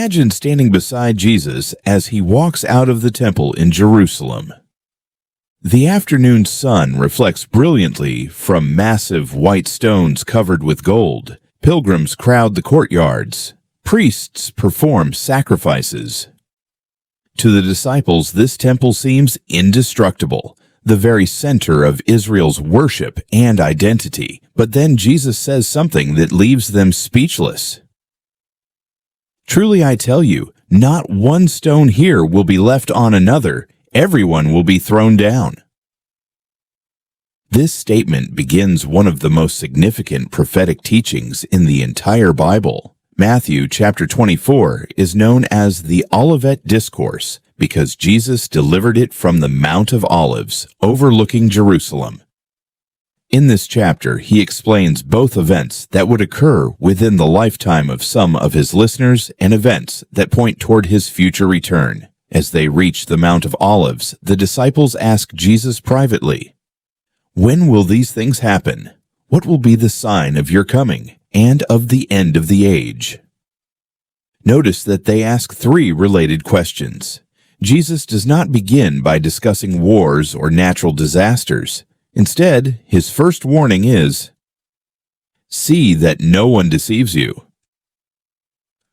Imagine standing beside Jesus as he walks out of the temple in Jerusalem. The afternoon sun reflects brilliantly from massive white stones covered with gold. Pilgrims crowd the courtyards. Priests perform sacrifices. To the disciples, this temple seems indestructible, the very center of Israel's worship and identity. But then Jesus says something that leaves them speechless. Truly I tell you, not one stone here will be left on another. Everyone will be thrown down. This statement begins one of the most significant prophetic teachings in the entire Bible. Matthew chapter 24 is known as the Olivet Discourse because Jesus delivered it from the Mount of Olives, overlooking Jerusalem. In this chapter, he explains both events that would occur within the lifetime of some of his listeners and events that point toward his future return. As they reach the Mount of Olives, the disciples ask Jesus privately, "When will these things happen? What will be the sign of your coming and of the end of the age?" Notice that they ask three related questions. Jesus does not begin by discussing wars or natural disasters. Instead, his first warning is, "See that no one deceives you."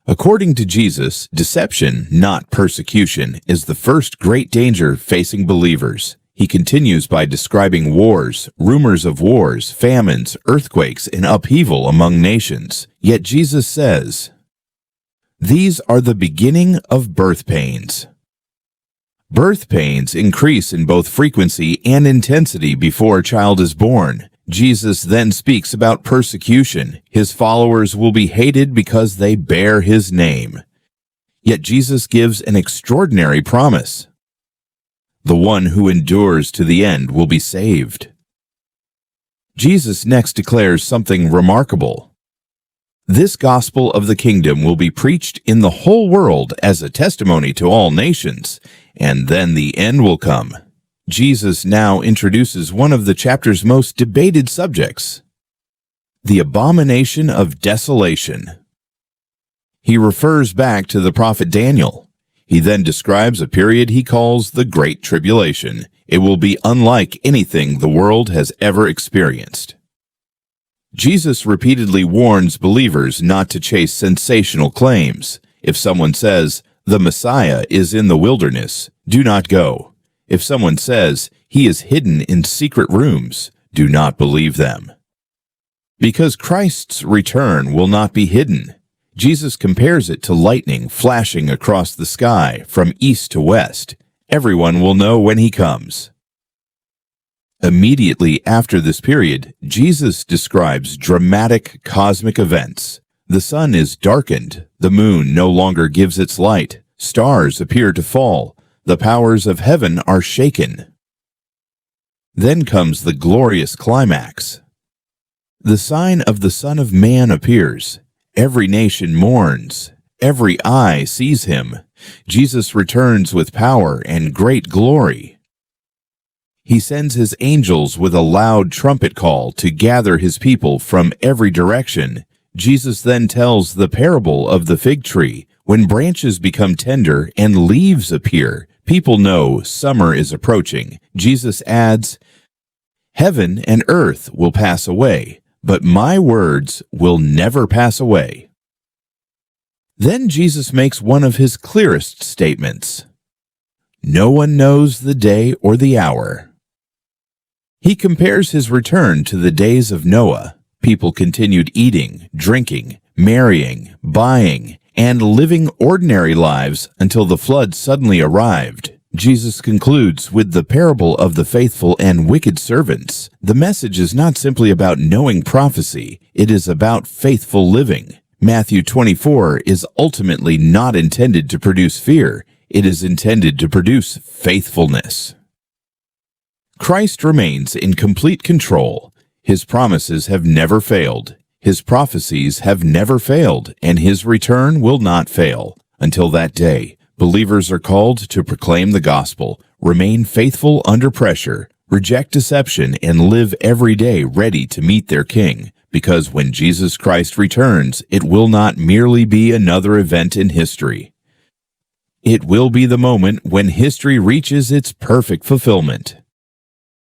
According to Jesus, deception, not persecution, is the first great danger facing believers. He continues by describing wars, rumors of wars, famines, earthquakes, and upheaval among nations. Yet Jesus says, "These are the beginning of birth pains." Birth pains increase in both frequency and intensity before a child is born. Jesus then speaks about persecution. His followers will be hated because they bear his name. Yet Jesus gives an extraordinary promise. The one who endures to the end will be saved. Jesus next declares something remarkable. This gospel of the kingdom will be preached in the whole world as a testimony to all nations, and then the end will come. Jesus now introduces one of the chapter's most debated subjects, the abomination of desolation. He refers back to the prophet Daniel. He then describes a period he calls the Great Tribulation. It will be unlike anything the world has ever experienced. Jesus repeatedly warns believers not to chase sensational claims. If someone says, "The Messiah is in the wilderness," do not go. If someone says, "He is hidden in secret rooms," do not believe them. Because Christ's return will not be hidden. Jesus compares it to lightning flashing across the sky from east to west. Everyone will know when he comes. Immediately after this period, Jesus describes dramatic cosmic events. The sun is darkened, the moon no longer gives its light, stars appear to fall, the powers of heaven are shaken. Then comes the glorious climax. The sign of the Son of Man appears. Every nation mourns. Every eye sees him. Jesus returns with power and great glory. He sends his angels with a loud trumpet call to gather his people from every direction. Jesus then tells the parable of the fig tree. When branches become tender and leaves appear, people know summer is approaching. Jesus adds, "Heaven and earth will pass away, but my words will never pass away." Then Jesus makes one of his clearest statements. No one knows the day or the hour. He compares his return to the days of Noah. People continued eating, drinking, marrying, buying, and living ordinary lives until the flood suddenly arrived. Jesus concludes with the parable of the faithful and wicked servants. The message is not simply about knowing prophecy, it is about faithful living. Matthew 24 is ultimately not intended to produce fear, it is intended to produce faithfulness. Christ remains in complete control. His promises have never failed. His prophecies have never failed, and his return will not fail. Until that day, believers are called to proclaim the gospel, remain faithful under pressure, reject deception, and live every day ready to meet their King. because when Jesus Christ returns, it will not merely be another event in history. It will be the moment when history reaches its perfect fulfillment.